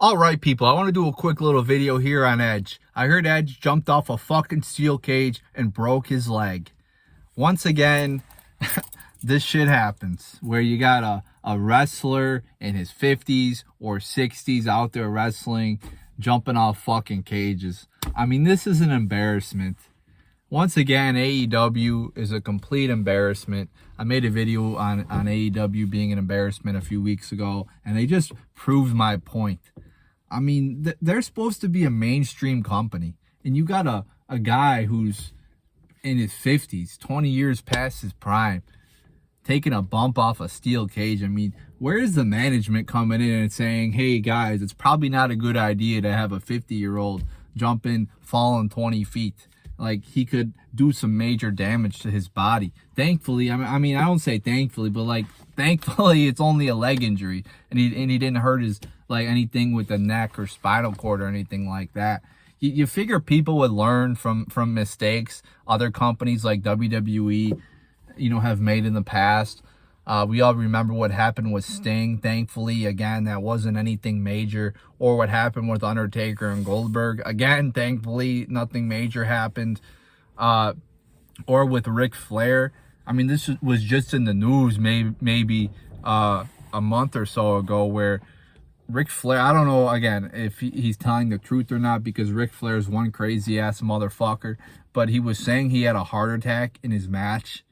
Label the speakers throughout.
Speaker 1: All right, people, I want to do a quick little video here on Edge. I heard Edge jumped off a fucking steel cage and broke his leg. Once again, this shit happens where you got a wrestler in his 50s or 60s out there wrestling, jumping off fucking cages. I mean, this is an embarrassment. Once again, AEW is a complete embarrassment. I made a video on AEW being an embarrassment a few weeks ago, and they just proved my point. I mean, they're supposed to be a mainstream company, and you got a guy who's in his 50s, 20 years past his prime, taking a bump off a steel cage. I mean, where is the management coming in and saying, hey, guys, it's probably not a good idea to have a 50-year-old jump in, falling 20 feet. Like, he could do some major damage to his body. Thankfully, I mean, I don't say thankfully, but like, thankfully, it's only a leg injury, and he didn't hurt his like anything with the neck or spinal cord or anything like that. You figure people would learn from mistakes other companies like WWE, have made in the past. We all remember what happened with Sting. Thankfully, again, that wasn't anything major. Or what happened with Undertaker and Goldberg. Again, thankfully, nothing major happened. Or with Ric Flair. I mean, this was just in the news maybe a month or so ago where Ric Flair, I don't know, again, if he's telling the truth or not, because Ric Flair is one crazy-ass motherfucker. But he was saying he had a heart attack in his match.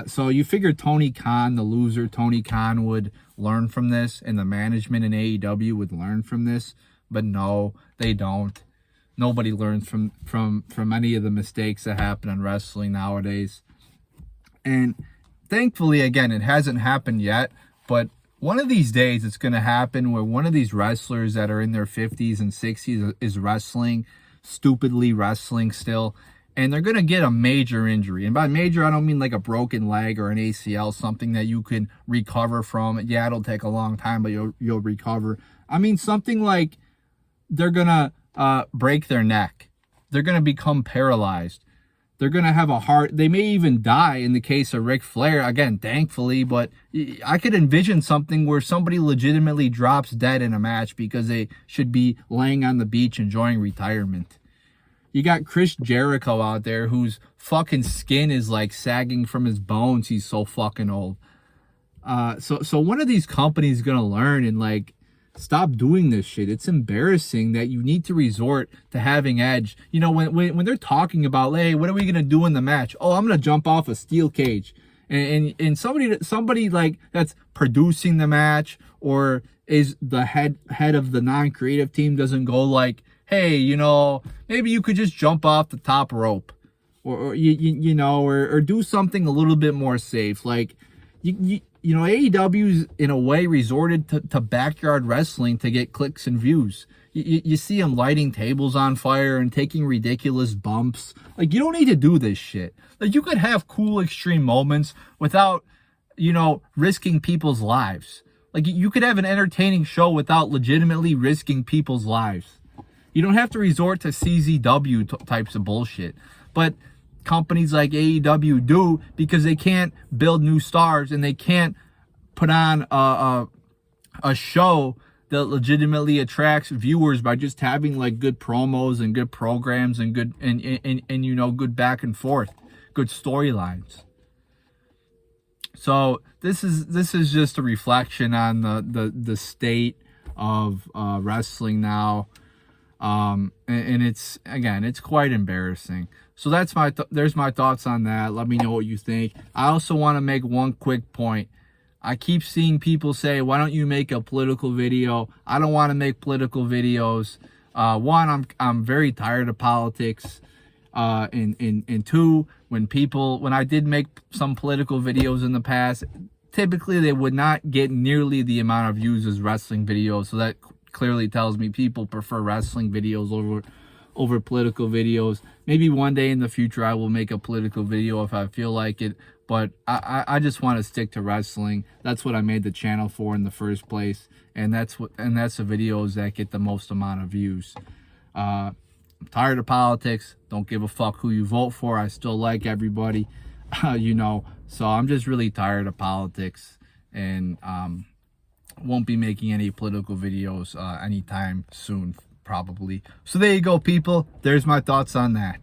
Speaker 1: So you figure Tony Khan, the loser, Tony Khan would learn from this, and the management in AEW would learn from this, but no, they don't. Nobody learns from any of the mistakes that happen in wrestling nowadays. And thankfully, again, it hasn't happened yet, but one of these days it's going to happen where one of these wrestlers that are in their 50s and 60s is wrestling, stupidly wrestling still, and they're going to get a major injury. And by major, I don't mean like a broken leg or an ACL, something that you can recover from. Yeah, it'll take a long time, but you'll recover. I mean something like they're going to break their neck. They're going to become paralyzed. They're going to have a heart. They may even die in the case of Ric Flair. Again, thankfully, but I could envision something where somebody legitimately drops dead in a match because they should be laying on the beach enjoying retirement. You got Chris Jericho out there whose fucking skin is like sagging from his bones. He's so fucking old. So one of these companies is going to learn and like stop doing this shit. It's embarrassing that you need to resort to having Edge. When they're talking about, hey, what are we going to do in the match? Oh, I'm going to jump off a steel cage. And somebody like that's producing the match or is the head of the non-creative team doesn't go like, hey, maybe you could just jump off the top rope or do something a little bit more safe. Like, AEW's in a way resorted to backyard wrestling to get clicks and views. You see them lighting tables on fire and taking ridiculous bumps. Like, you don't need to do this shit. Like, you could have cool extreme moments without, risking people's lives. Like, you could have an entertaining show without legitimately risking people's lives. You don't have to resort to CZW types of bullshit. But companies like AEW do because they can't build new stars and they can't put on a show that legitimately attracts viewers by just having like good promos and good programs and good and good back and forth, good storylines. So this is just a reflection on the state of wrestling now. And it's quite embarrassing. So there's my thoughts on that. Let me know what you think. I also want to make one quick point. I keep seeing people say, why don't you make a political video? I don't want to make political videos. One, I'm very tired of politics. And two, when I did make some political videos in the past, typically they would not get nearly the amount of views as wrestling videos. So that clearly tells me people prefer wrestling videos over political videos. Maybe one day in the future I will make a political video if I feel like it, but I just want to stick to wrestling. That's what I made the channel for in the first place, and that's the videos that get the most amount of views. I'm tired of politics. Don't give a fuck who you vote for. I still like everybody, so I'm just really tired of politics, and Won't be making any political videos anytime soon, probably. So there you go, people. There's my thoughts on that.